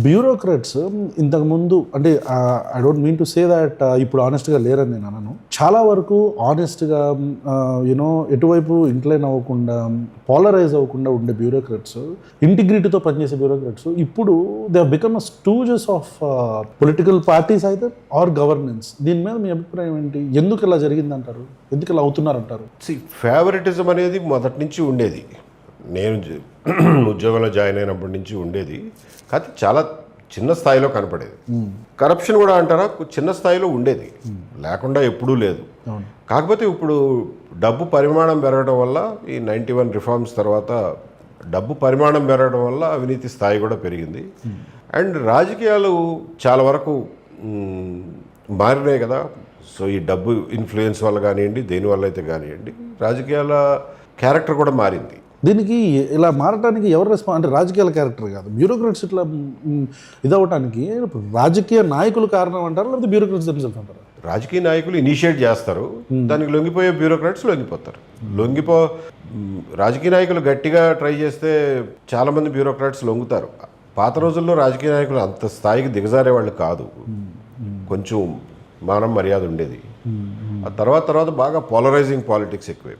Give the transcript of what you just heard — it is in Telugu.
బ్యూరోక్రాట్స్ ఇంతకుముందు అంటే I don't mean to say that ఇప్పుడు ఆనెస్ట్గా లేరని నేను అనను. చాలా వరకు ఆనెస్ట్గా యూనో ఎటువైపు ఇంక్లైన్ అవ్వకుండా పాలరైజ్ అవ్వకుండా ఉండే బ్యూరోక్రాట్స్, ఇంటిగ్రిటీతో పనిచేసే బ్యూరోక్రాట్స్ ఇప్పుడు they have become a stooges of political parties అయితే ఆర్ గవర్నెన్స్. దీని మీద మీ అభిప్రాయం ఏంటి? ఎందుకు ఇలా జరిగిందంటారు? ఎందుకు ఇలా అవుతున్నారంటారు? ఫేవరెటిజం అనేది మొదటి నుంచి ఉండేది. నేను ఉద్యోగంలో జాయిన్ అయినప్పటి నుంచి ఉండేది. కాకపోతే చాలా చిన్న స్థాయిలో కనపడేది. కరప్షన్ కూడా అంటారా, చిన్న స్థాయిలో ఉండేది, లేకుండా ఎప్పుడూ లేదు. కాకపోతే ఇప్పుడు డబ్బు పరిమాణం పెరగడం వల్ల, ఈ 91 రిఫార్మ్స్ తర్వాత డబ్బు పరిమాణం పెరగడం వల్ల అవినీతి స్థాయి కూడా పెరిగింది. అండ్ రాజకీయాలు చాలా వరకు మారినాయి కదా. సో ఈ డబ్బు ఇన్ఫ్లుయెన్స్ వల్ల కానివ్వండి, దేనివల్ల అయితే కానివ్వండి, రాజకీయాల క్యారెక్టర్ కూడా మారింది. దీనికి ఇలా మారటానికి ఎవరు అంటే రాజకీయాల క్యారెక్టర్ కాదు, బ్యూరోక్రాట్స్ ఇట్లా ఇదవటానికి రాజకీయ నాయకులు కారణం అంటారు, లేకపోతే బ్యూరోక్రాట్స్ దెమ్సెల్ఫ్ అంటారు? రాజకీయ నాయకులు ఇనిషియేట్ చేస్తారు, దానికి లొంగిపోయే బ్యూరోక్రాట్స్ లొంగిపోతారు. రాజకీయ నాయకులు గట్టిగా ట్రై చేస్తే చాలామంది బ్యూరోక్రాట్స్ లొంగుతారు. పాత రోజుల్లో రాజకీయ నాయకులు అంత స్థాయికి దిగజారే వాళ్ళు కాదు, కొంచెం మానం మర్యాద ఉండేది. ఆ తర్వాత బాగా పోలరైజింగ్ పాలిటిక్స్ ఎక్కువ.